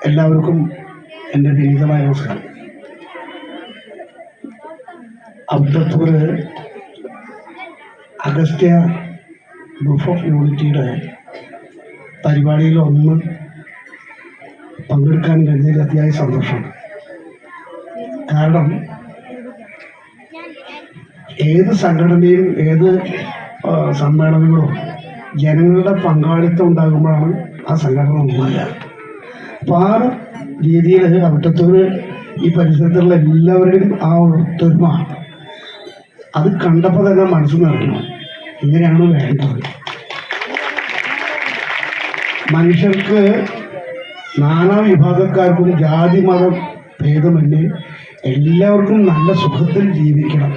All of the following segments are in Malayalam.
എല്ലാവർക്കും എൻ്റെ വിനീതമായ നമസ്കാരം. അബ്ദത്തൂർ അഗസ്ത്യ ഗ്രൂപ്പ് ഓഫ് യൂണിറ്റിയുടെ പരിപാടിയിൽ ഒന്ന് പങ്കെടുക്കാൻ കഴിഞ്ഞതിൽ അതിയായ സന്തോഷമാണ്. കാരണം ഏത് സംഘടനയും ഏത് സമ്മേളനങ്ങളും ജനങ്ങളുടെ പങ്കാളിത്തം ഉണ്ടാകുമ്പോഴാണ് ആ സംഘടന ഒന്നുമില്ല. അപ്പോൾ ആ രീതിയിൽ അവിട്ടത്തൂർ ഈ പരിസരത്തുള്ള എല്ലാവരുടെയും ആ ഒത്തൊരുമ അത് കണ്ടപ്പോൾ തന്നെ മനസ്സ് നിറഞ്ഞു. ഇങ്ങനെയാണ് വേണ്ടത്. മനുഷ്യർക്ക് നാനാ വിഭാഗക്കാർക്കും ജാതി മതം ഭേദമന്യേ എല്ലാവർക്കും നല്ല സുഖത്തിൽ ജീവിക്കണം,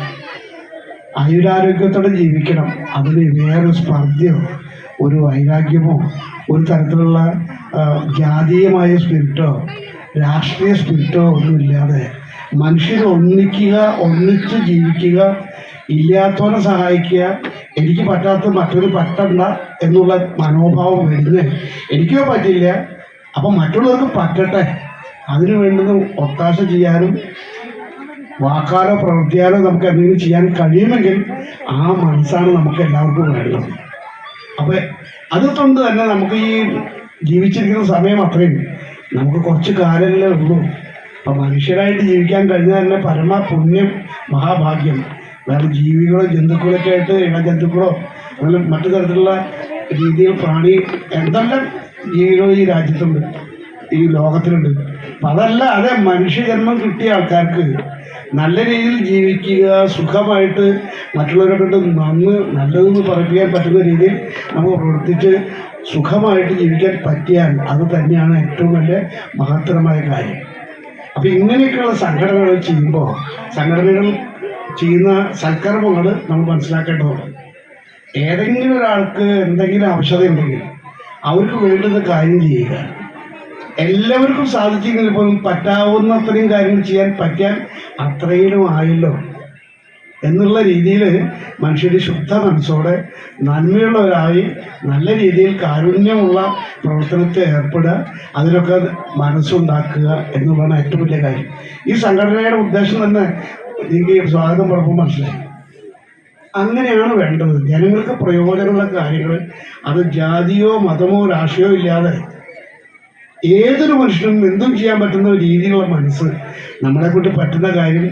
ആയുരാരോഗ്യത്തോടെ ജീവിക്കണം. അതിന് വേറൊരു സ്പർദ്ധയോ ഒരു വൈരാഗ്യമോ ഒരു തരത്തിലുള്ള ജാതീയമായ സ്പിരിറ്റോ രാഷ്ട്രീയ സ്പിരിറ്റോ ഒന്നുമില്ലാതെ മനുഷ്യർ ഒന്നിക്കുക, ഒന്നിച്ച് ജീവിക്കുക, ഇല്ലാത്തവനെ സഹായിക്കുക, എനിക്ക് പറ്റാത്ത മറ്റൊരു പറ്റണ്ട എന്നുള്ള മനോഭാവം വെടിഞ്ഞ് എനിക്കോ പറ്റില്ല അപ്പം മറ്റുള്ളവർക്ക് പറ്റട്ടെ, അതിനു വേണ്ടുന്ന ഒത്താശ ചെയ്യാനും വാക്കാലോ പ്രവൃത്തിയാലോ നമുക്ക് എന്തെങ്കിലും ചെയ്യാൻ കഴിയുമെങ്കിൽ ആ മനസ്സാണ് നമുക്ക് എല്ലാവർക്കും വേണ്ടത്. അപ്പം അതുകൊണ്ട് തന്നെ നമുക്ക് ഈ ജീവിച്ചിരിക്കുന്ന സമയം അത്രയും നമുക്ക് കുറച്ച് കാലങ്ങളേ ഉള്ളൂ. അപ്പം മനുഷ്യരായിട്ട് ജീവിക്കാൻ കഴിഞ്ഞാൽ തന്നെ പരമ പുണ്യം, മഹാഭാഗ്യം. വേറെ ജീവികളോ ജന്തുക്കളൊക്കെ ആയിട്ട് ഇഴജന്തുക്കളോ അങ്ങനെ മറ്റു തരത്തിലുള്ള രീതിയിൽ പ്രാണി എന്തെല്ലാം ജീവികൾ ഈ രാജ്യത്തുണ്ട്, ഈ ലോകത്തിലുണ്ട്. അപ്പം അതല്ല, അതേ മനുഷ്യജന്മം കിട്ടിയ ആൾക്കാർക്ക് നല്ല രീതിയിൽ ജീവിക്കുക, സുഖമായിട്ട് മറ്റുള്ളവരെ കൊണ്ട് നല്ലതെന്ന് പറയിപ്പിക്കാൻ പറ്റുന്ന രീതിയിൽ നമുക്ക് പ്രവർത്തിച്ച് സുഖമായിട്ട് ജീവിക്കാൻ പറ്റിയാൽ അത് തന്നെയാണ് ഏറ്റവും വലിയ മഹത്തരമായ കാര്യം. അപ്പം ഇങ്ങനെയൊക്കെയുള്ള സംഘടനകൾ ചെയ്യുമ്പോൾ സംഘടനകൾ ചെയ്യുന്ന സൽക്കർമ്മങ്ങൾ നമ്മൾ മനസ്സിലാക്കേണ്ടതുണ്ട്. ഏതെങ്കിലും ഒരാൾക്ക് എന്തെങ്കിലും ആവശ്യത ഉണ്ടെങ്കിൽ അവർക്ക് വേണ്ടുന്ന കാര്യം ചെയ്യുക. എല്ലാവർക്കും സാധിച്ചെങ്കിൽ പോലും പറ്റാവുന്ന അത്രയും കാര്യങ്ങൾ ചെയ്യാൻ പറ്റാൻ അത്രയും ആയല്ലോ എന്നുള്ള രീതിയിൽ മനുഷ്യർ ശുദ്ധ മനസ്സോടെ നന്മയുള്ളവരായി നല്ല രീതിയിൽ കാരുണ്യമുള്ള പ്രവർത്തനത്തിൽ ഏർപ്പെടുക, അതിലൊക്കെ മനസ്സുണ്ടാക്കുക എന്നുള്ളതാണ് ഏറ്റവും വലിയ കാര്യം. ഈ സംഘടനയുടെ ഉദ്ദേശം തന്നെ എനിക്ക് സ്വാഗതം പറഞ്ഞപ്പോൾ മനസ്സിലായി. അങ്ങനെയാണ് വേണ്ടത്. ജനങ്ങൾക്ക് പ്രയോജനമുള്ള കാര്യങ്ങൾ അത് ജാതിയോ മതമോ രാഷ്ട്രീയമോ ഇല്ലാതെ ഏതൊരു മനുഷ്യനും എന്തും ചെയ്യാൻ പറ്റുന്ന രീതിയിലുള്ള മനസ്സ്, നമ്മളെക്കൊണ്ട് പറ്റുന്ന കാര്യം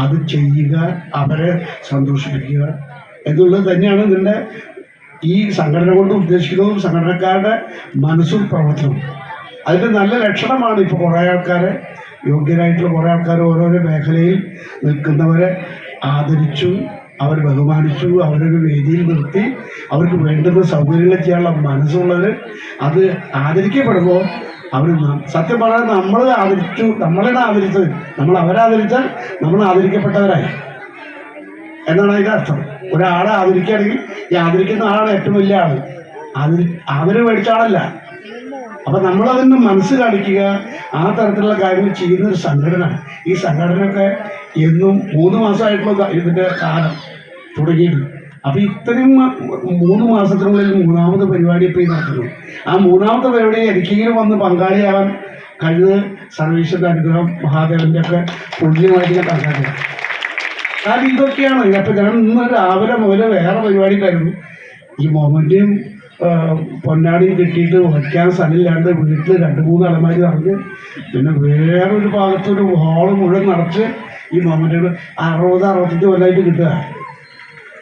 അത് ചെയ്യുക, അവരെ സന്തോഷിപ്പിക്കുക എന്നുള്ളത് തന്നെയാണ് ഇതിൻ്റെ ഈ സംഘടന കൊണ്ട് ഉദ്ദേശിക്കുന്നതും സംഘടനക്കാരുടെ മനസ്സും പ്രവർത്തനവും. അതിൻ്റെ നല്ല ലക്ഷണമാണ് ഇപ്പോൾ കുറേ ആൾക്കാരെ, യോഗ്യരായിട്ടുള്ള കുറേ ആൾക്കാർ ഓരോരോ മേഖലയിൽ നിൽക്കുന്നവരെ ആദരിച്ചു, അവർ ബഹുമാനിച്ചു, അവരൊരു വേദിയിൽ നിർത്തി അവർക്ക് വേണ്ടുന്ന സൗകര്യങ്ങൾ ചെയ്യാനുള്ള മനസ്സുള്ളവർ അത് ആദരിക്കപ്പെടുമ്പോൾ അവർ സത്യം പറഞ്ഞാൽ നമ്മൾ ആദരിച്ചു, നമ്മളാണ് ആദരിച്ചത്, നമ്മൾ അവരാദരിച്ചാൽ നമ്മൾ ആദരിക്കപ്പെട്ടവരായി എന്നാണ് അതിൻ്റെ അർത്ഥം. ഒരാളെ ആദരിക്കുകയാണെങ്കിൽ ഈ ആദരിക്കുന്ന ആളാണ് ഏറ്റവും വലിയ ആൾ, ആദരവ് മേടിച്ച ആളല്ല. അപ്പം നമ്മളതിന് മനസ്സ് കാണിക്കുക, ആ തരത്തിലുള്ള കാര്യങ്ങൾ ചെയ്യുന്നൊരു സംഘടന. ഈ സംഘടനയൊക്കെ എന്നും 3 മാസമായിട്ടുള്ള ഇതിൻ്റെ കാലം തുടങ്ങിയിട്ട്. അപ്പം ഇത്രയും 3 മാസത്തിനുള്ളിൽ 3ാമത്തെ പരിപാടി ഇപ്പോൾ ഈ നടത്തുന്നു. ആ 3ാമത്തെ പരിപാടി എനിക്കെങ്കിലും വന്ന് പങ്കാളിയാവാൻ കഴിഞ്ഞത് സർവീസിൻ്റെ അനുഗ്രഹം, മഹാദേവൻ്റെ ഒക്കെ പുണ്യമായിട്ട് ഞാൻ കണക്കാക്കുക. കാരണം ഇതൊക്കെയാണ്. അപ്പം ഞാൻ ഇന്ന് രാവിലെ മുതൽ വേറെ പരിപാടിക്കായിരുന്നു. ഈ മൊമെൻ്റെയും പൊന്നാടിയും കിട്ടിയിട്ട് വയ്ക്കാൻ സ്ഥലമില്ലാണ്ട് വീട്ടിൽ 2-3 അലമാരി നടന്ന്, പിന്നെ വേറൊരു ഭാഗത്തൊരു ഹോള് മുഴുവൻ നിറച്ച് ഈ മൊമെൻ്റുകൾ 60-65 കൊല്ലമായിട്ട് കിട്ടുക.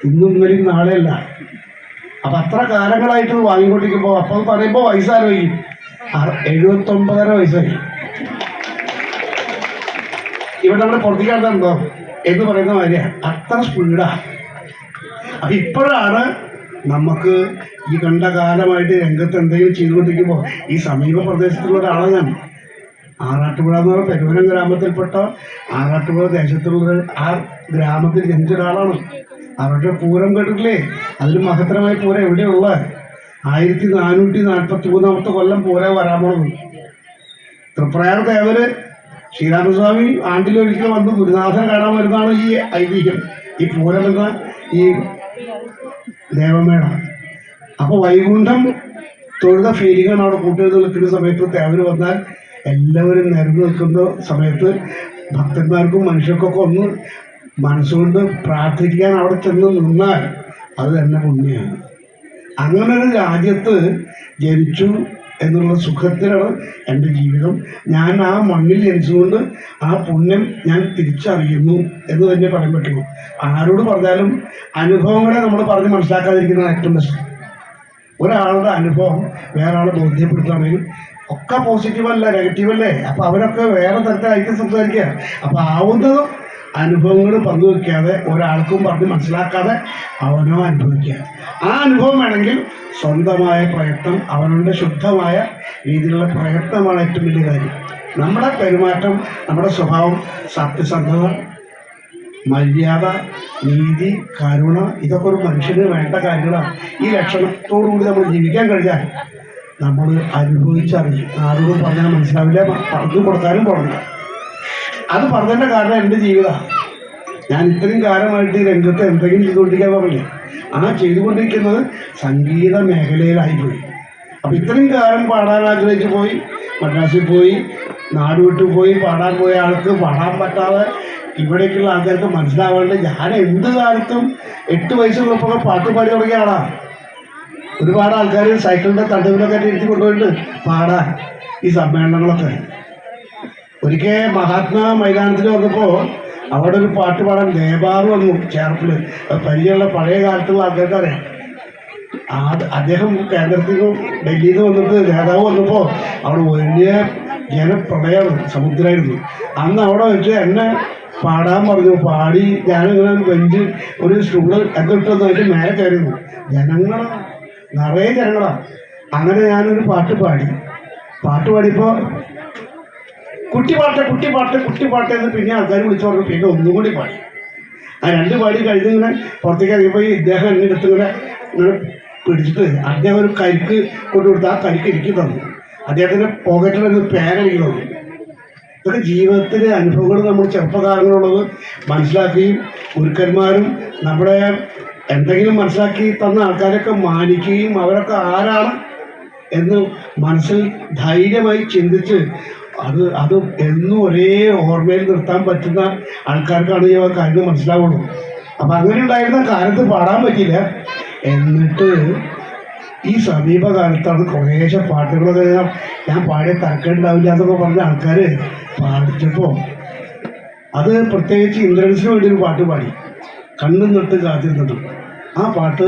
ഇന്നും ഇന്നലെയും നാളെയല്ല. അപ്പം അത്ര കാലങ്ങളായിട്ട് വാങ്ങിക്കൊണ്ടിരിക്കുമ്പോൾ അപ്പം പറയുമ്പോൾ വയസ്സാലോചിക്കും, 79.5 വയസ്സായി. ഇവിടെ നമ്മൾ പുറത്തേക്കാടുന്നുണ്ടോ എന്ന് പറയുന്ന മാതിരിയാണ്, അത്ര സ്പീഡാണ്. അപ്പം ഇപ്പോഴാണ് നമുക്ക് ഈ കണ്ട കാലമായിട്ട് രംഗത്ത് എന്തെങ്കിലും ചെയ്തുകൊണ്ടിരിക്കുമ്പോൾ ഈ സമീപ പ്രദേശത്തുള്ള ഒരാളാണ് ഞാൻ. ആറാട്ടുപുഴ എന്ന് പറഞ്ഞ പെരുവനം ഗ്രാമത്തിൽപ്പെട്ട ആറാട്ടുപുഴ ദേശത്തുള്ള ആ ഗ്രാമത്തിൽ ജനിച്ച ഒരാളാണ്. അവരുടെ പൂരം കേട്ടിട്ടില്ലേ? അതിൽ മഹത്തരമായ പൂരം എവിടെയുള്ള 1443 കൊല്ലം പൂരം വരാൻ പോകുന്നത്. തൃപ്രയാർ ദേവര് ശ്രീരാമസ്വാമി ആണ്ടിലൊരിക്കൽ വന്ന് ഗുരുനാഥൻ കാണാൻ വരുന്നതാണ് ഈ ഐതിഹ്യം, ഈ പൂരം എന്ന ഈ ദേവമേള. അപ്പോൾ വൈകുണ്ഠം തൊഴുത ഫീലിംഗാണ് അവിടെ കൂട്ടുകാർ നിൽക്കുന്ന സമയത്ത് അവർ വന്നാൽ എല്ലാവരും നിരന്നു നിൽക്കുന്ന സമയത്ത് ഭക്തന്മാർക്കും മനുഷ്യർക്കൊക്കെ ഒന്ന് മനസ്സുകൊണ്ട് പ്രാർത്ഥിക്കാൻ അവിടെ ചെന്ന് നിന്നാൽ അത് തന്നെ പുണ്യമാണ്. അങ്ങനെ ഒരു രാജ്യത്ത് ജനിച്ചു എന്നുള്ള സുഖത്തിലാണ് എൻ്റെ ജീവിതം. ഞാൻ ആ മണ്ണിൽ ജനിച്ചുകൊണ്ട് ആ പുണ്യം ഞാൻ തിരിച്ചറിയുന്നു എന്ന് തന്നെ പറയാൻ പറ്റുള്ളൂ. ആരോട് പറഞ്ഞാലും അനുഭവങ്ങളെ നമ്മൾ പറഞ്ഞ് മനസ്സിലാക്കാതിരിക്കുന്നതാണ് ഏറ്റവും ബെസ്റ്റ്. ഒരാളുടെ അനുഭവം വേറെ ആളെ ബോധ്യപ്പെടുത്തുകയാണെങ്കിൽ ഒക്കെ പോസിറ്റീവല്ല, നെഗറ്റീവല്ലേ. അപ്പോൾ അവരൊക്കെ വേറെ തരത്തിലായിരിക്കും സംസാരിക്കുക. അപ്പോൾ ആവുന്നതും അനുഭവങ്ങൾ പങ്കുവെക്കാതെ ഒരാൾക്കും പറഞ്ഞ് മനസ്സിലാക്കാതെ അവനോ അനുഭവിക്കുക. ആ അനുഭവം വേണമെങ്കിൽ സ്വന്തമായ പ്രയത്നം, അവനവൻ്റെ ശുദ്ധമായ രീതിയിലുള്ള പ്രയത്നമാണ് ഏറ്റവും വലിയ കാര്യം. നമ്മുടെ പെരുമാറ്റം, നമ്മുടെ സ്വഭാവം, സത്യസന്ധത, മര്യാദ, നീതി, കരുണ, ഇതൊക്കെ ഒരു മനുഷ്യന് വേണ്ട കാര്യങ്ങളാണ്. ഈ ലക്ഷണത്തോടുകൂടി നമ്മൾ ജീവിക്കാൻ കഴിഞ്ഞാൽ നമ്മൾ അനുഭവിച്ചറിയും. ആരോടും പറഞ്ഞാൽ മനസ്സിലാവില്ല, പറഞ്ഞു കൊടുക്കാനും തുടങ്ങില്ല. അത് പറഞ്ഞതിൻ്റെ കാരണം എൻ്റെ ജീവിതമാണ്. ഞാൻ ഇത്രയും കാലമായിട്ട് ഈ രംഗത്ത് എന്തെങ്കിലും ചെയ്തുകൊണ്ടിരിക്കാൻ പറഞ്ഞില്ല. ആ ചെയ്തുകൊണ്ടിരിക്കുന്നത് സംഗീത മേഖലയിലായിപ്പോയി. അപ്പം ഇത്രയും കാലം പാടാൻ ആഗ്രഹിച്ച് പോയി, മദ്രാസിൽ പോയി, നാട് വിട്ടു പോയി, പാടാൻ പോയ ആൾക്ക് പാടാൻ പറ്റാതെ ഇവിടേക്കുള്ള ആൾക്കാർക്ക് മനസ്സിലാവാണ്ട് ഞാൻ എന്ത് കാലത്തും 8 വയസ്സുള്ളപ്പോൾ പാട്ട് പാടി തുടങ്ങിയ ആളാണ്. ഒരുപാട് ആൾക്കാർ സൈക്കിളിൻ്റെ തണ്ടുവിലൊക്കെ ഇരുത്തി കൊണ്ടുപോയിട്ട് പാടാൻ ഈ സമ്മേളനങ്ങളൊക്കെ. ഒരിക്കൽ മഹാത്മാ മൈതാനത്തിൽ വന്നപ്പോൾ അവിടെ ഒരു പാട്ട് പാടാൻ ദേബാർ വന്നു ചേർപ്പിൽ. പരിചയമുള്ള പഴയ കാലത്തുള്ള ആൾക്കാർക്ക് അറിയാം. അദ്ദേഹം കേന്ദ്രത്തിൽ നിന്ന് ഡൽഹിയിൽ നിന്ന് വന്നിട്ട് നേതാവ് വന്നപ്പോൾ അവിടെ വലിയ ജനപ്രളയമാണ്, സമുദ്രമായിരുന്നു. അന്ന് അവിടെ വെച്ച് എന്നെ പാടാൻ പറഞ്ഞു. പാടി ഞാനിങ്ങനെ ബെഞ്ച് ഒരു സ്റ്റൂള് ഒക്കെ ഇട്ടൊന്നായിട്ട് മേലെ കയറിയിരുന്നു. ജനങ്ങളാണ്, നിറയെ ജനങ്ങളാണ്. അങ്ങനെ ഞാനൊരു പാട്ട് പാടിയപ്പോൾ കുട്ടിപ്പാട്ട് എന്ന് പിന്നെ ആൾക്കാർ വിളിച്ചു പറഞ്ഞു. പിന്നെ ഒന്നും കൂടി പാടി. ആ 2 പാടി കഴിഞ്ഞിങ്ങനെ പുറത്തേക്ക് ഇറങ്ങിയപ്പോൾ ഇദ്ദേഹം എന്നെ എടുത്ത് ഇങ്ങനെ പിടിച്ചിട്ട് അദ്ദേഹം ഒരു കരിക്ക് കൊണ്ടുകൊടുത്ത് ആ കരിക്ക് എനിക്ക് തന്നു. അദ്ദേഹത്തിൻ്റെ പോക്കറ്റിലൊരു പേന എനിക്ക് തന്നു. ഇതൊക്കെ ജീവിതത്തിലെ അനുഭവങ്ങൾ നമ്മൾ ചെറുപ്പകാലങ്ങളുള്ളത് മനസ്സിലാക്കുകയും ഗുരുക്കന്മാരും നമ്മുടെ എന്തെങ്കിലും മനസ്സിലാക്കി തന്ന ആൾക്കാരൊക്കെ മാനിക്കുകയും അവരൊക്കെ ആരാണ് എന്ന് മനസ്സിൽ ധൈര്യമായി ചിന്തിച്ച് അത് എന്നും ഒരേ ഓർമ്മയിൽ നിർത്താൻ പറ്റുന്ന ആൾക്കാർക്കാണ് ഈ കാര്യം മനസ്സിലാവുള്ളൂ. അപ്പം അങ്ങനെ ഉണ്ടായിരുന്ന കാലത്ത് പാടാൻ പറ്റില്ല. എന്നിട്ട് ഈ സമീപകാലത്താണ് കുറേശ്ശെ പാട്ടുകളൊക്കെ ഞാൻ പാടിയ തരക്കേണ്ടാവില്ല എന്നൊക്കെ പറഞ്ഞ ആൾക്കാർ പാടിച്ചപ്പോൾ അത് പ്രത്യേകിച്ച് ഇന്ദ്രൻസിന് വേണ്ടി ഒരു പാട്ട് പാടി, കണ്ണും നട്ട് കാത്തിരുന്നിട്ട്. ആ പാട്ട്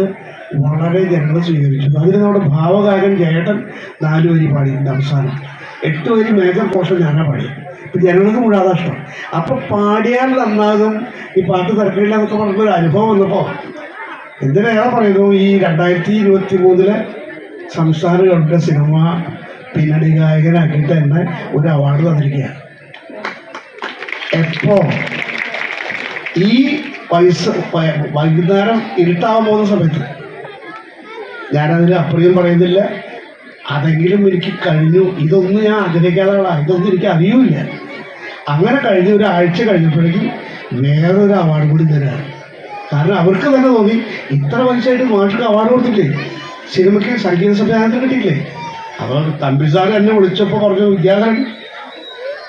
വളരെ ജനങ്ങൾ സ്വീകരിച്ചു. അതിന് നമ്മുടെ ഭാവഗായകൻ ജയേട്ടൻ 4 വരി പാടിയിട്ടുണ്ട്. അവസാനം 8 വരി മേജർ പോർഷൻ ഞാനാണ് പാടി. ഇപ്പം ജനങ്ങൾക്ക് മുഴുവൻ ഇഷ്ടം. അപ്പം പാടിയാൽ നന്നാകും, ഈ പാട്ട് തിരക്കില്ല എന്നൊക്കെ പറഞ്ഞൊരു അനുഭവം വന്നപ്പോൾ എന്തിനേറെ പറയുന്നു, ഈ 2023 സംസ്ഥാന ഗവൺമെൻറ് സിനിമ പിന്നണി ഗായകനാക്കിയിട്ട് തന്നെ ഒരു അവാർഡ് തന്നിരിക്കുകയാണ്. എപ്പോൾ ഈ വൈകുന്നേരം ഇരുട്ടാവാൻ പോകുന്ന സമയത്ത് ഞാനതിന് അപ്പുറയും പറയുന്നില്ല, അതെങ്കിലും എനിക്ക് കഴിഞ്ഞു. ഇതൊന്നും ഞാൻ ആഗ്രഹിക്കാതെയുള്ള, ഇതൊന്നും എനിക്ക് അറിയില്ല. അങ്ങനെ കഴിഞ്ഞ് ഒരാഴ്ച കഴിഞ്ഞപ്പോഴേക്കും വേറൊരു അവാർഡ് കൂടി തരാണ്. കാരണം അവർക്ക് തന്നെ തോന്നി, ഇത്ര വയസ്സായിട്ട് മാഷക്ക് അവാർഡ് കൊടുത്തില്ലേ, സിനിമയ്ക്ക് സംഗീത സംവിധാനത്തിന് കിട്ടിയില്ലേ. അപ്പോൾ തമ്പി സാർ എന്നെ വിളിച്ചപ്പോൾ പറഞ്ഞു, വിദ്യാധരൻ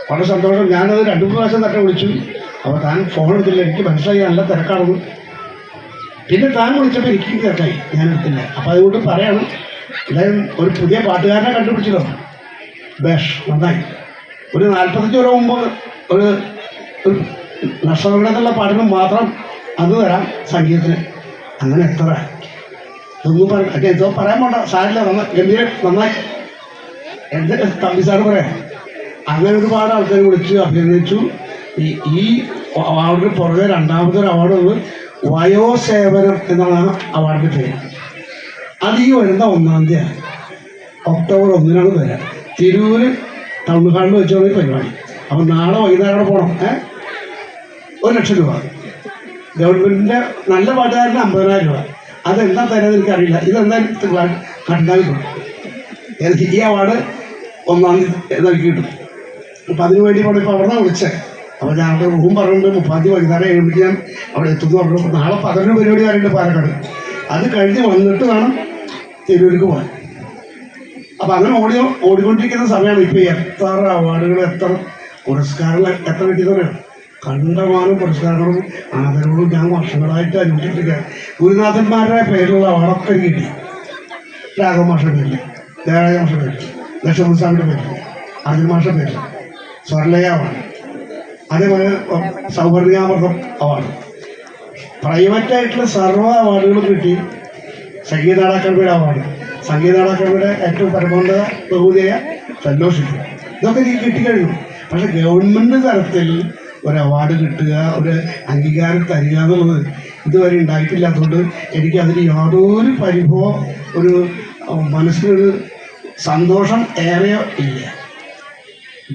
വളരെ സന്തോഷം. ഞാനത് 2-3 പ്രാവശ്യം തന്നെ വിളിച്ചു. അപ്പോൾ താൻ ഫോൺ എടുത്തില്ല. എനിക്ക് മനസ്സിലായി നല്ല തിരക്കാണെന്ന്. പിന്നെ താൻ വിളിച്ചപ്പോൾ എനിക്ക് തിരക്കായി, ഞാൻ എടുത്തില്ല. അപ്പോൾ അതുകൊണ്ട് പറയാണ്, എന്തായാലും ഒരു പുതിയ പാട്ടുകാരനെ കണ്ടുപിടിച്ചല്ലോ, ബേഷ്, നന്നായി. ഒരു 45 കൊല്ലം മുമ്പ് ഒരു നഷ്ടങ്ങളുടെ പാട്ടിന് മാത്രം അത് തരാം സംഗീതത്തിന്. അങ്ങനെ എത്ര ഇതൊന്നും എന്തോ പറയാൻ പോണ്ട, സാരില്ല, നന്നായി എൻ്റെ തമ്പി സാറ് പറയാം. അങ്ങനെ ഒരുപാട് ആൾക്കാർ വിളിച്ച് അഭിനന്ദിച്ചു. ഈ അവാർഡിന് പുറകെ രണ്ടാമതൊരു അവാർഡ് വന്നത് വയോസേവനം എന്നാണ് അവാർഡിൻ്റെ പേര്. അത് ഈ വരുന്ന 1-ാം തീയതി ഒക്ടോബർ 1-നാണ് വരിക. തിരൂര് ടൗൺ ഹാളിൽ വെച്ചുള്ള പരിപാടി. അപ്പം നാളെ വൈകുന്നേരം അവിടെ പോകണം. 1 ലക്ഷം രൂപ. ഗവൺമെൻറ്റിൻ്റെ നല്ല പാട്ടുകാരന് 50,000 രൂപ. അതെന്താ തരാമെന്ന് എനിക്കറിയില്ല. ഇതെന്തായാലും കണ്ടാലും എനിക്ക് ഈ അവാർഡ് 1-ാം തീയതി നൽകി കിട്ടും. അപ്പം അതിനു വേണ്ടി ഇപ്പോൾ അവിടെ നിന്ന് വിളിച്ചത്. അപ്പോൾ ഞാൻ അവിടെ റൂം പറഞ്ഞിട്ടുണ്ട്, 30-ാം തീയതി വൈകുന്നേരം 7 മണിക്ക് ഞാൻ അവിടെ എത്തുമെന്ന് പറഞ്ഞു. നാളെ 11 പരിപാടി വരെയുണ്ട് പാലക്കാട്. അത് കഴിഞ്ഞ് വന്നിട്ട് വേണം തിരൂർക്ക് പോകാൻ. അപ്പം അങ്ങനെ ഓടിക്കൊണ്ടിരിക്കുന്ന സമയമാണ് ഇപ്പോൾ എത്ര അവാർഡുകൾ, എത്ര പുരസ്കാരങ്ങൾ എത്ര കിട്ടിയതറിയാം. കണ്ടമാനം പുരസ്കാരങ്ങളും ആദരവുകളും ഞാൻ വർഷങ്ങളായിട്ട് അനുഭവിച്ചിരിക്കുക. ഗുരുനാഥന്മാരുടെ പേരിലുള്ള അവാർഡൊക്കെ കിട്ടി. രാഘവ മാഷ പേരിൽ, ദേവരാജ മാഷ പേരിൽ, ദശമസാമിൻ്റെ പേരിൽ, അർജുൻ മാഷ പേരിൽ, സ്വർലയ അവാർഡ്, അതേപോലെ സൗവർണികാമൃതം അവാർഡ്, പ്രൈവറ്റായിട്ടുള്ള സർവ്വ അവാർഡുകളും കിട്ടി. സംഗീത അക്കാദമിയുടെ അവാർഡ്, സംഗീത അക്കാദമിയുടെ ഏറ്റവും പരമോന്നത ബഹുമതിയായ ഫെലോഷിപ്പ്, ഇതൊക്കെ എനിക്ക് കിട്ടിക്കഴിഞ്ഞു. പക്ഷെ ഗവൺമെൻറ് തലത്തിൽ ഒരു അവാർഡ് കിട്ടുക, ഒരു അംഗീകാരം തരിക എന്നുള്ളത് ഇതുവരെ ഉണ്ടായിട്ടില്ലാത്തതുകൊണ്ട് എനിക്കതിന് യാതൊരു പരിഭവം, ഒരു മനസ്സിനൊരു സന്തോഷം ഏറെ ഇല്ല.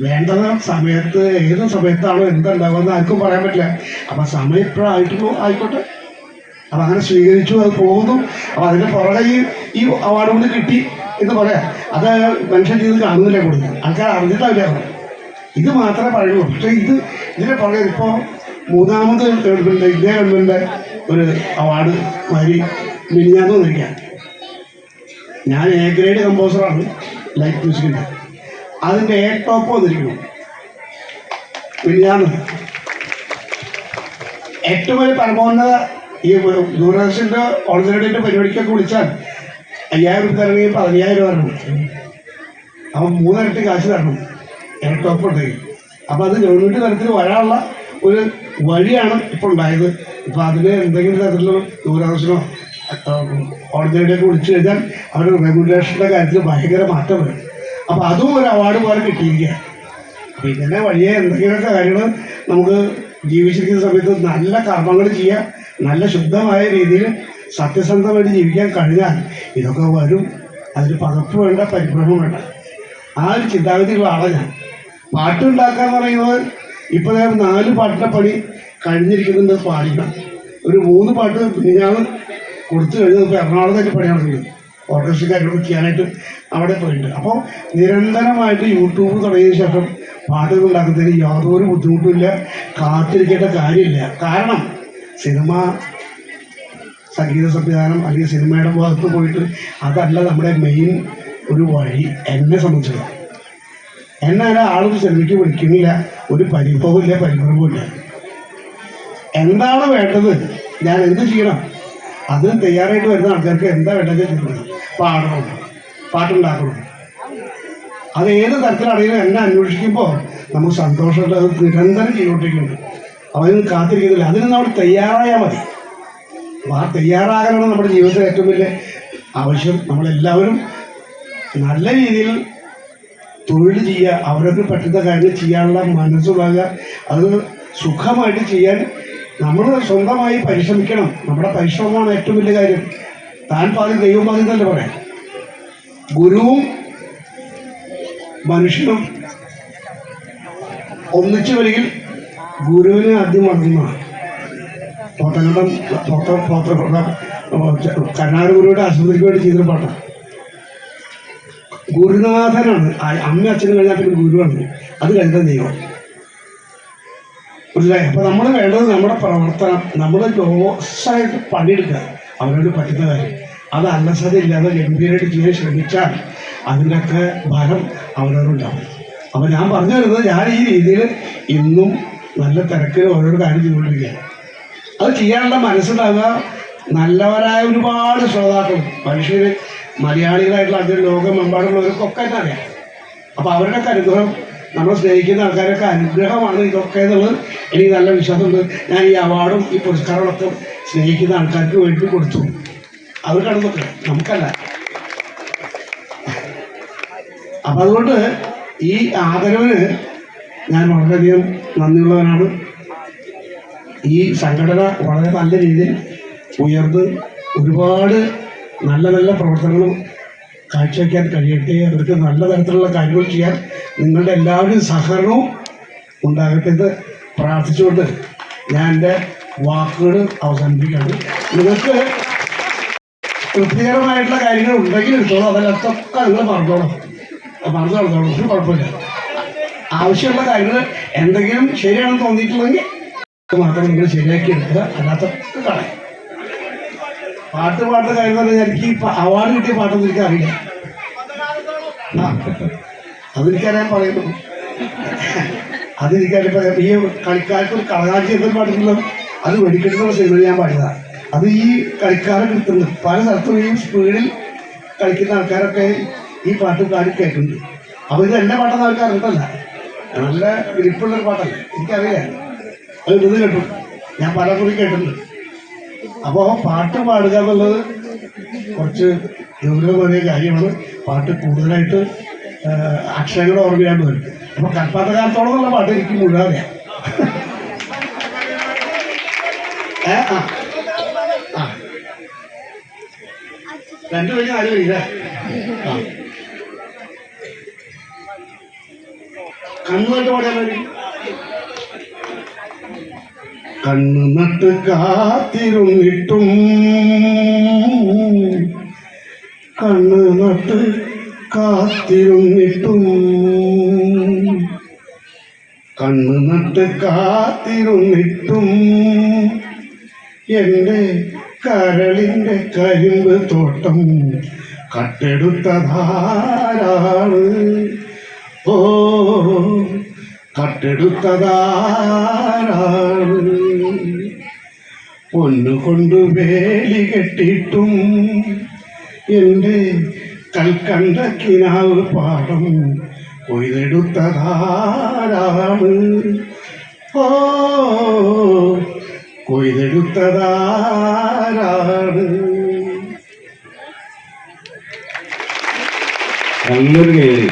വേണ്ടത് സമയത്ത്, ഏത് സമയത്താണോ എന്തുണ്ടാവുമെന്ന് ആർക്കും പറയാൻ പറ്റില്ല. അപ്പം സമയം ഇപ്പോഴായിട്ടുള്ളൂ, ആയിക്കോട്ടെ. അപ്പം അങ്ങനെ സ്വീകരിച്ചു, അത് പോകുന്നു. അപ്പം അതിൻ്റെ പുറകെ ഈ അവാർഡ് കൊണ്ട് കിട്ടി എന്ന് പറയാം. അത് മനുഷ്യൻ ചെയ്ത് കാണുന്നില്ല, കൂടുതൽ ആൾക്കാർ അറിഞ്ഞിട്ടാവില്ല. ഇത് മാത്രമേ പറയുള്ളൂ. പക്ഷേ ഇതിൻ്റെ പുറകെ ഇപ്പോൾ മൂന്നാമത് ഗവൺമെൻറ്, ഇന്ത്യ ഗവൺമെൻറ് ഒരു അവാർഡ് മാതിരി മിനിഞ്ഞാന്ന് വന്നിരിക്കുകയാണ്. ഞാൻ എ ഗ്രേഡ് കമ്പോസറാണ് ലൈറ്റ് മ്യൂസിക്കിൻ്റെ. അതിൻ്റെ എ ടോപ്പ് വന്നിരിക്കുന്നു മിനിഞ്ഞാന്ന്. ഏറ്റവും വലിയ പരമോന്നത ഈ ദൂരദർശൻ്റെ ഓൾറെഡിൻ്റെ പരിപാടിക്കൊക്കെ വിളിച്ചാൽ 5000 രൂപ തരണമെങ്കിൽ 15000 തരണം. അപ്പം 3 ഇരട്ടി കാശ് തരണം എ ടോപ്പ് ഉണ്ടെങ്കിൽ. അപ്പോൾ അത് ഗവൺമെൻറ് തലത്തിൽ വരാനുള്ള ഒരു വഴിയാണ് ഇപ്പോൾ ഉണ്ടായത്. ഇപ്പോൾ അതിന് എന്തെങ്കിലും തരത്തിലുള്ള ദൂരദർശനോ ഓർഡിനറിയൊക്കെ വിളിച്ചു കഴിഞ്ഞാൽ അവരുടെ റെഗുലേഷൻ്റെ കാര്യത്തിൽ ഭയങ്കര മാറ്റം വരും. അപ്പോൾ അതും ഒരു അവാർഡ് പോലെ കിട്ടിയിരിക്കുക. അപ്പോൾ ഇങ്ങനെ വഴിയെ എന്തെങ്കിലുമൊക്കെ കാര്യങ്ങൾ നമുക്ക് ജീവിച്ചിരിക്കുന്ന സമയത്ത് നല്ല കർമ്മങ്ങൾ ചെയ്യുക, നല്ല ശുദ്ധമായ രീതിയിൽ സത്യസന്ധമായിട്ട് ജീവിക്കാൻ കഴിഞ്ഞാൽ ഇതൊക്കെ വരും. അതിന് പകപ്പ് വേണ്ട, പരിഭ്രമം വേണ്ട. ആ ഒരു ചിന്താഗതിയുള്ള ആളാണ് ഞാൻ. പാട്ടുണ്ടാക്കുക എന്ന് പറയുന്നത് ഇപ്പോൾ 4 പാട്ടിൻ്റെ പണി കഴിഞ്ഞിരിക്കുന്നുണ്ട്. പാടിക്കണം ഒരു 3 പാട്ട് ഞാൻ കൊടുത്തു കഴിഞ്ഞാൽ ഇപ്പോൾ എറണാകുളത്തേക്ക് പണി നടക്കുന്നത്. ഓർക്കസ്ട്രക്കാരോട് ചെയ്യാനായിട്ട് അവിടെ പോയിട്ടുണ്ട്. അപ്പോൾ നിരന്തരമായിട്ട് യൂട്യൂബ് തുടങ്ങിയതിന് ശേഷം പാട്ടുകൾ ഉണ്ടാക്കുന്നതിന് യാതൊരു ബുദ്ധിമുട്ടുമില്ല, കാത്തിരിക്കേണ്ട കാര്യമില്ല. കാരണം സിനിമ, സംഗീത സംവിധാനം അല്ലെങ്കിൽ സിനിമയുടെ ഭാഗത്ത് പോയിട്ട് അതല്ല നമ്മുടെ മെയിൻ ഒരു വഴി. എന്നെ സംബന്ധിച്ചത് എന്നെ ആളൊരു സിനിമയ്ക്ക് വിളിക്കുന്നില്ല, ഒരു പരിഭവമില്ല, പരിഭ്രമമില്ല. എന്താണ് വേണ്ടത്, ഞാൻ എന്ത് ചെയ്യണം, അതിന് തയ്യാറായിട്ട് വരുന്ന ആൾക്കാർക്ക് എന്താ വേണ്ടത് ചെയ്യണം. പാടണം, പാട്ടുണ്ടാക്കണം. അത് ഏത് തരത്തിലാണെങ്കിലും എന്നെ അന്വേഷിക്കുമ്പോൾ നമുക്ക് സന്തോഷമുണ്ട്. അത് നിരന്തരം ചെയ്തുകൊണ്ടിരിക്കുന്നുണ്ട്. അവന് കാത്തിരിക്കുന്നില്ല, അതിന് നമ്മൾ തയ്യാറായാൽ മതി. അപ്പോൾ ആ തയ്യാറാകാനാണ് നമ്മുടെ ജീവിതത്തിൽ ഏറ്റവും വലിയ ആവശ്യം. നമ്മളെല്ലാവരും നല്ല രീതിയിൽ തൊഴിൽ ചെയ്യുക, അവരൊക്കെ പറ്റുന്ന കാര്യങ്ങൾ ചെയ്യാനുള്ള മനസ്സുണ്ടാകുക, അത് സുഖമായിട്ട് ചെയ്യാൻ നമ്മൾ സ്വന്തമായി പരിശ്രമിക്കണം. നമ്മുടെ പരിശ്രമമാണ് ഏറ്റവും വലിയ കാര്യം. താൻ പാതി ദൈവം പാതി എന്നല്ലേ പറയാം. ഗുരുവും മനുഷ്യനും ഒന്നിച്ചു വരികിൽ ഗുരുവിനെ ആദ്യം വളർന്നതാണ്. കരുണാകരഗുരുവിടെ ആശുപത്രിക്ക് വേണ്ടി ചെയ്തൊരു പാട്ടാണ്. ഗുരുനാഥനാണ് അമ്മ അച്ഛനും കഴിഞ്ഞാൽ പിന്നെ ഗുരുവാണ്, അത് കഴിഞ്ഞ ദൈവം. മനസ്സിലായി? അപ്പം നമ്മൾ വേണ്ടത് നമ്മുടെ പ്രവർത്തനം, നമ്മൾ ജോസായിട്ട് പണിയെടുക്കുക, അവരോട് പറ്റുന്ന കാര്യം. അത് അലസതയില്ലാതെ ഗംഭീരമായിട്ട് ചെയ്യാൻ ശ്രമിച്ചാൽ അതിൻ്റെയൊക്കെ ഫലം അവരോടുണ്ടാവും. അപ്പം ഞാൻ പറഞ്ഞു വരുന്നത്, ഞാൻ ഈ രീതിയിൽ ഇന്നും നല്ല തിരക്കിൽ ഓരോ കാര്യം ചെയ്തുകൊണ്ടിരിക്കുകയാണ്. അത് ചെയ്യാനുള്ള മനസ്സുണ്ടാകുക. നല്ലവരായ ഒരുപാട് ശ്രോതാക്കൾ, മനുഷ്യർ, മലയാളികളായിട്ടുള്ള അതിൽ ലോകമെമ്പാടുള്ളവർക്കൊക്കെ തന്നെ അറിയാം. അപ്പോൾ അവരുടെയൊക്കെ അനുഗ്രഹം, നമ്മൾ സ്നേഹിക്കുന്ന ആൾക്കാരൊക്കെ അനുഗ്രഹമാണ് ഇതൊക്കെ എന്നുള്ളത് എനിക്ക് നല്ല വിശ്വാസമുണ്ട്. ഞാൻ ഈ അവാർഡും ഈ പുരസ്കാരങ്ങളൊക്കെ സ്നേഹിക്കുന്ന ആൾക്കാർക്ക് വേണ്ടി കൊടുത്തു. അവർക്കാണെന്നൊക്കെ, നമുക്കല്ല. അപ്പം അതുകൊണ്ട് ഈ ആദരവിന് ഞാൻ വളരെയധികം നന്ദിയുള്ളവനാണ്. ഈ സംഘടന വളരെ നല്ല രീതിയിൽ ഉയർന്ന് ഒരുപാട് നല്ല നല്ല പ്രവർത്തനങ്ങളും കാഴ്ചവെക്കാൻ കഴിയട്ടെ. അവർക്ക് നല്ല തരത്തിലുള്ള കാര്യങ്ങൾ ചെയ്യാൻ നിങ്ങളുടെ എല്ലാവരുടെയും സഹകരണവും ഉണ്ടാകട്ടെ എന്ന് പ്രാർത്ഥിച്ചുകൊണ്ട് ഞാൻ എൻ്റെ വാക്കുകൾ അവസാനിപ്പിക്കുകയാണ്. നിങ്ങൾക്ക് തൃപ്തികരമായിട്ടുള്ള കാര്യങ്ങൾ ഉണ്ടെങ്കിൽ എടുത്തോളൂ, അതിലൊക്കെ നിങ്ങൾ മറന്നോളൂ, ഒരു കുഴപ്പമില്ല. ആവശ്യമുള്ള കാര്യങ്ങൾ എന്തെങ്കിലും ശരിയാണെന്ന് തോന്നിയിട്ടുണ്ടെങ്കിൽ മാത്രം നിങ്ങൾ ശരിയാക്കി എടുക്കുക, അല്ലാത്തൊക്കെ കളയും. പാട്ട് കാര്യം എന്ന് പറഞ്ഞാൽ എനിക്ക് ഈ അവാർഡ് കിട്ടിയ പാട്ടൊന്നും എനിക്ക് അറിയില്ല. അതെനിക്കറിയാൻ പറയുന്നു. അതെനിക്കറിയാൻ പറയാം. ഈ കളിക്കാർക്ക് ഒരു കളകാഴ്ച എന്തെങ്കിലും പാടുന്നല്ലോ, അത് വെടിക്കെട്ടുന്ന സിനിമയിൽ ഞാൻ പാടിയതാണ്. അത് ഈ കളിക്കാരെ കിട്ടുന്നുണ്ട്. പല സ്ഥലത്തും ഈ സ്പീഡിൽ കളിക്കുന്ന ആൾക്കാരൊക്കെ ഈ പാട്ട് പാടി കേൾക്കുന്നുണ്ട്. അപ്പോൾ ഇത് എൻ്റെ പാട്ടെന്ന് അവർക്ക് അറിഞ്ഞിട്ടല്ല, നല്ല വിരിപ്പുള്ളൊരു പാട്ടല്ല, എനിക്കറിയാം. അത് ഇത് കേട്ടു, ഞാൻ പല കുറി കേട്ടിട്ടുണ്ട്. അപ്പോൾ പാട്ട് പാടുക എന്നുള്ളത് കുറച്ച് ഗൗരവമേറിയ കാര്യമാണ്. പാട്ട് കൂടുതലായിട്ട് അക്ഷരങ്ങൾ ഓർമ്മയാണ്ട് വരും. അപ്പോൾ കൽപ്പാത്തകാലത്തോളം ഉള്ള പാട്ട് എനിക്ക് മുഴുവൻ അറിയാം. രണ്ടു വഴി നാല് വഴി കണ്ണുനട്ട് പാടാൻ വഴി. കണ്ണു നട്ട് കാത്തിരുന്നിട്ടും കണ്ണു നട്ട് കാത്തിരുന്നിട്ടും കണ്ണു നട്ട് കാത്തിരുന്നിട്ടും എൻ്റെ കരളിൻ്റെ കരിമ്പ് തോട്ടം കട്ടെടുത്തതാരാണ്? ഓ കട്ടെടുത്തതാരാണ്? പൊന്നുകൊണ്ട് വേലി കെട്ടിയിട്ടും എൻ്റെ കൽക്കണ്ട കിനാവ് പാടം കൊയ്തെടുത്തതാരാണ്? ഓ കൊയ്തെടുത്തതാരാണ്? നല്ലൊരു കേറി.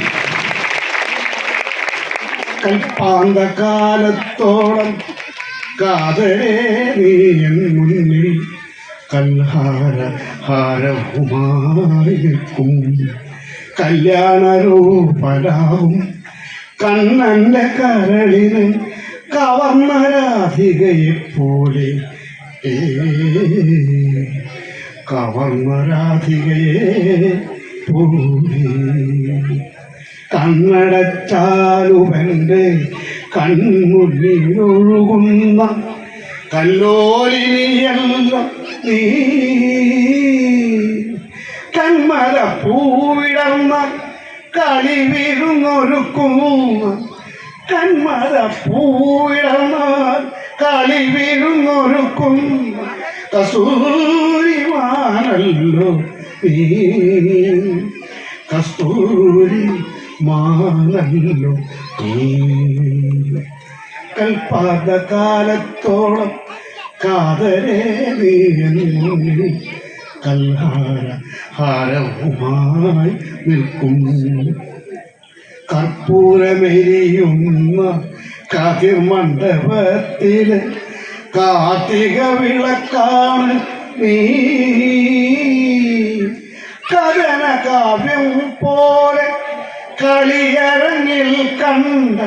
കൽപ്പാന്തകാലത്തോളം കാതരേ നീ എൻ മുന്നിൽ കൽഹാരഹാരവുമായി നിൽക്കും. കല്യാണരൂപരാവും കണ്ണൻ്റെ കരളിന് കവർന്ന രാധികയെപ്പോലെ, കവർന്ന രാധികയെ പോലെ. കണ്ണടച്ചാലുവൻ്റെ കൺമുന്നിലൊഴുകുന്ന കല്ലോലിനിയല്ല നീ. കന്മല പൂവിടർന്ന കളിവിരുന്നൊരുക്കുന്ന കന്മല പൂവിടർന്നാൽ കളിവിരുന്നൊരുക്കുന്ന കസ്തൂരിമാനല്ലോ നീ. കസ്തൂരി മാനല്ലോ നീ. കൽപ്പാതകാലത്തോളം കാതരേ നീ മുന്നിൽ കൽഹാരഹാരവുമായി നിൽക്കും. കർപ്പൂരമെരിയുന്ന കതിർമണ്ഡപത്തിൽ കാർത്തിക വിളക്കാണ് നീ. കഥന കാവ്യം പോലെ കളിയരങ്ങിൽ കണ്ട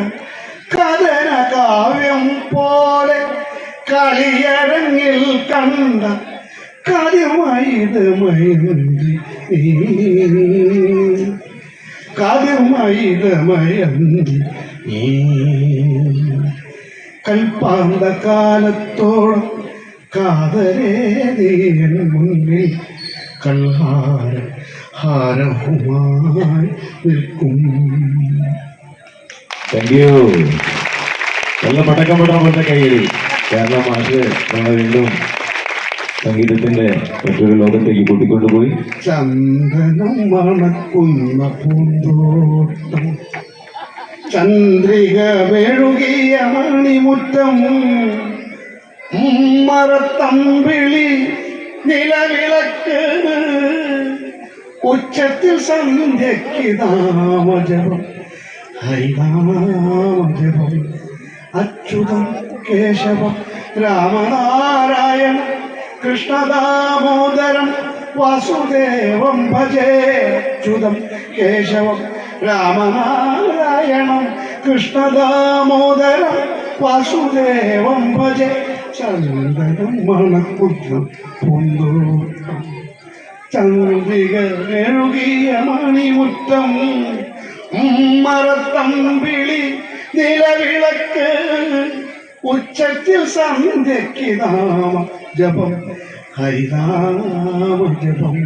കഥന കാവ്യം പോലെ കളിയരങ്ങിൽ കണ്ട കതിർമൈതമയന്തി കതിർമൈതമയന്തി. കൽപ്പാന്തകാലത്തോളം കാതരേ നീ എൻ മുന്നിൽ കൽഹാരഹാരവുമായി നിൽക്കും. Thank you. നല്ല പടക്കം പെടാൻ പറ്റുന്ന കൈയടി. കാരണം മാഷ് നമ്മളെ വീണ്ടും സംഗീതത്തിന്റെ മറ്റൊരു ലോകത്തേക്ക് കൂട്ടിക്കൊണ്ടുപോയി. ചന്ദനം മണക്കുന്ന പൂന്തോട്ടം, ചന്ദ്രിക മെഴുകിയ മണിമുറ്റം, മരത്തമ്പിളി നിലവിളക്ക്, ഉച്ചത്തിൽ സന്ധ്യയ്ക്ക് നാമജപം ഹരിനാമജപം. അച്യുതം കേശവം രാമനാരായണ കൃഷ്ണദാമോദരം വാസുദേവം ഭജേ. അച്യുതം കേശവം രാമനാരായണം കൃഷ്ണദാമോദരം വാസുദേവം ഭജേ. ചന്ദനം മണക്കുന്ന പൂന്തോട്ടം, ചന്ദ്രിക മെഴുകിയ മണിമുറ്റം, മരത്തമ്പിളി നിലവിളക്ക്, ഉച്ചത്തിൽ സന്ധ്യയ്ക്ക് നാമ ജപം ഹരിനാമ ജപം.